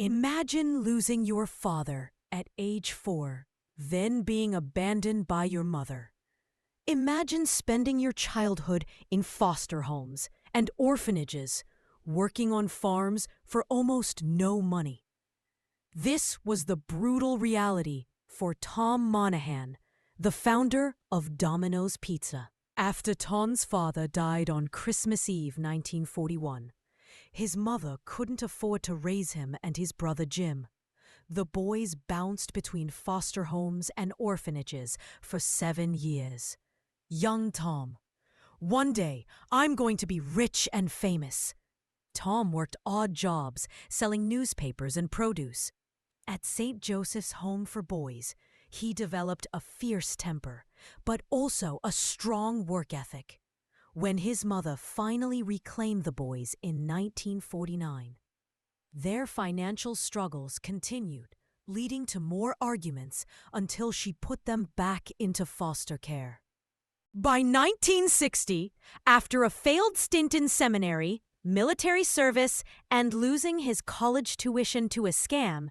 Imagine losing your father at age 4, then being abandoned by your mother. Imagine spending your childhood in foster homes and orphanages, working on farms for almost no money. This was the brutal reality for Tom Monaghan, the founder of Domino's Pizza. After Tom's father died on Christmas Eve 1941, his mother couldn't afford to raise him and his brother Jim. The boys bounced between foster homes and orphanages for 7 years. Young Tom. One day, I'm going to be rich and famous. Tom worked odd jobs, selling newspapers and produce. At St. Joseph's Home for Boys, he developed a fierce temper, but also a strong work ethic. When his mother finally reclaimed the boys in 1949, their financial struggles continued, leading to more arguments until she put them back into foster care. By 1960, after a failed stint in seminary, military service, and losing his college tuition to a scam,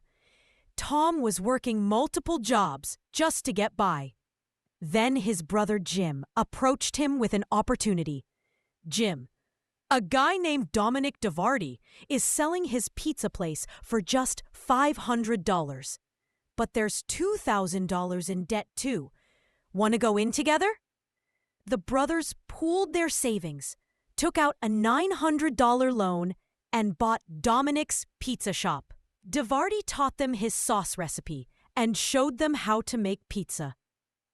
Tom was working multiple jobs just to get by. Then his brother Jim approached him with an opportunity. Jim, a guy named Dominic DeVardi, is selling his pizza place for just $500. But there's $2,000 in debt too. Want to go in together? The brothers pooled their savings, took out a $900 loan, and bought Dominic's Pizza Shop. DeVardi taught them his sauce recipe and showed them how to make pizza.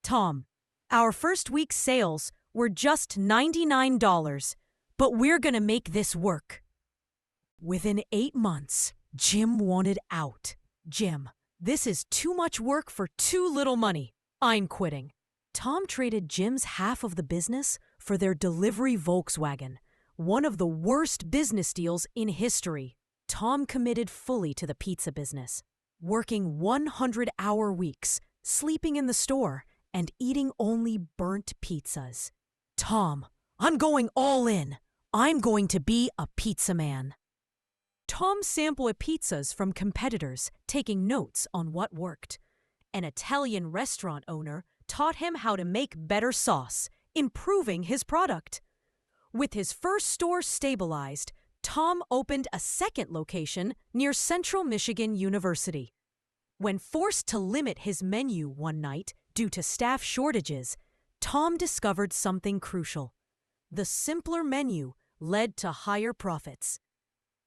Tom, our first week's sales were just $99, but we're gonna make this work. Within 8 months, Jim wanted out. Jim, this is too much work for too little money. I'm quitting. Tom traded Jim's half of the business for their delivery Volkswagen, one of the worst business deals in history. Tom committed fully to the pizza business, working 100-hour weeks, sleeping in the store, and eating only burnt pizzas. Tom, I'm going all in. I'm going to be a pizza man. Tom sampled pizzas from competitors, taking notes on what worked. An Italian restaurant owner taught him how to make better sauce, improving his product. With his first store stabilized, Tom opened a second location near Central Michigan University. When forced to limit his menu one night due to staff shortages, Tom discovered something crucial. The simpler menu led to higher profits.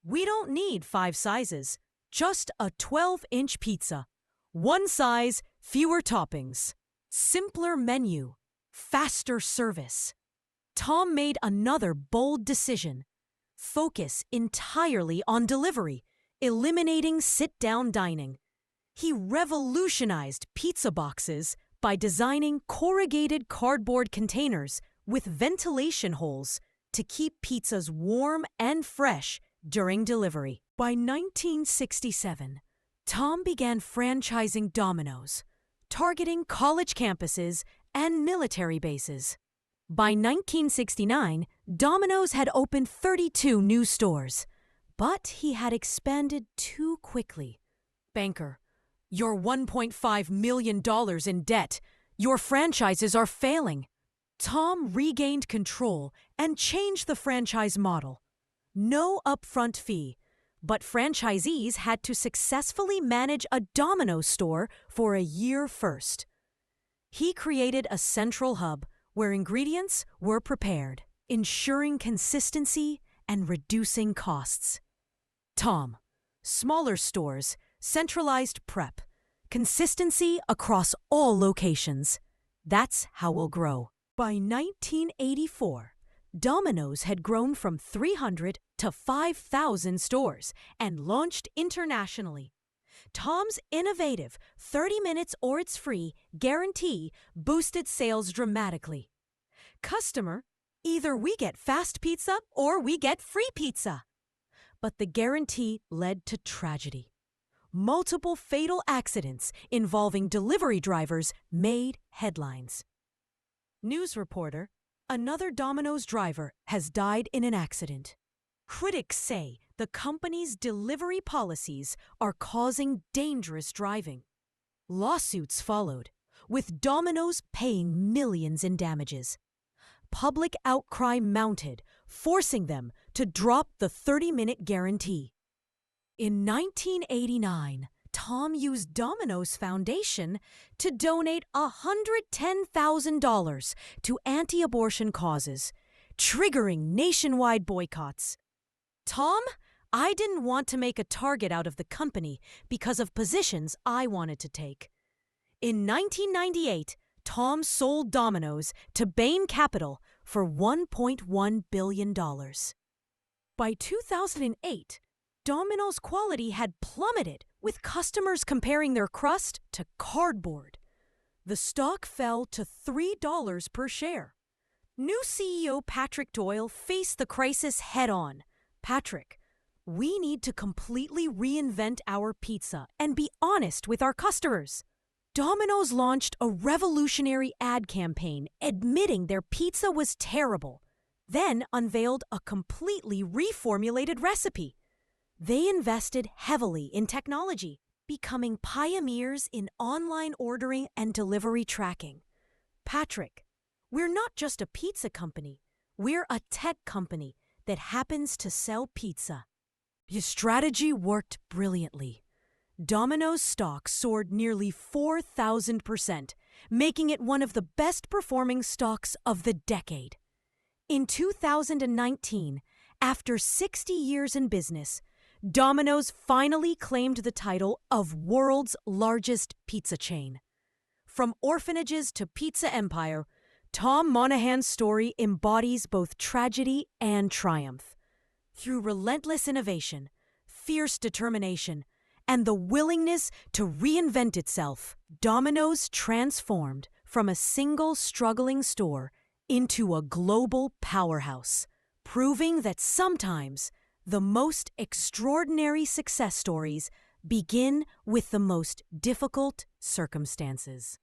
We don't need 5 sizes, just a 12-inch pizza. One size, fewer toppings. Simpler menu, faster service. Tom made another bold decision. Focus entirely on delivery, eliminating sit-down dining. He revolutionized pizza boxes by designing corrugated cardboard containers with ventilation holes to keep pizzas warm and fresh during delivery. By 1967, Tom began franchising Domino's, targeting college campuses and military bases. By 1969, Domino's had opened 32 new stores, but he had expanded too quickly. Banker, you're $1.5 million in debt. Your franchises are failing. Tom regained control and changed the franchise model. No upfront fee, but franchisees had to successfully manage a Domino's store for a year first. He created a central hub where ingredients were prepared, ensuring consistency and reducing costs. Tom, smaller stores, centralized prep, consistency across all locations. That's how we'll grow. By 1984, Domino's had grown from 300 to 5,000 stores and launched internationally. Tom's innovative 30 minutes or it's free guarantee boosted sales dramatically. Customer, either we get fast pizza or we get free pizza. But the guarantee led to tragedy. Multiple fatal accidents involving delivery drivers made headlines. News reporter, another Domino's driver has died in an accident. Critics say The company's delivery policies are causing dangerous driving. Lawsuits followed, with Domino's paying millions in damages. Public outcry mounted, forcing them to drop the 30-minute guarantee. In 1989, Tom used Domino's Foundation to donate $110,000 to anti-abortion causes, triggering nationwide boycotts. Tom, I didn't want to make a target out of the company because of positions I wanted to take. In 1998, Tom sold Domino's to Bain Capital for $1.1 billion. By 2008, Domino's quality had plummeted, with customers comparing their crust to cardboard. The stock fell to $3 per share. New CEO Patrick Doyle faced the crisis head-on. Patrick, we need to completely reinvent our pizza and be honest with our customers. Domino's launched a revolutionary ad campaign admitting their pizza was terrible, then unveiled a completely reformulated recipe. They invested heavily in technology, becoming pioneers in online ordering and delivery tracking. Patrick, we're not just a pizza company. We're a tech company that happens to sell pizza. Your strategy worked brilliantly. Domino's stock soared nearly 4,000%, making it one of the best-performing stocks of the decade. In 2019, after 60 years in business, Domino's finally claimed the title of world's largest pizza chain. From orphanages to pizza empire, Tom Monaghan's story embodies both tragedy and triumph. Through relentless innovation, fierce determination, and the willingness to reinvent itself, Domino's transformed from a single struggling store into a global powerhouse, proving that sometimes the most extraordinary success stories begin with the most difficult circumstances.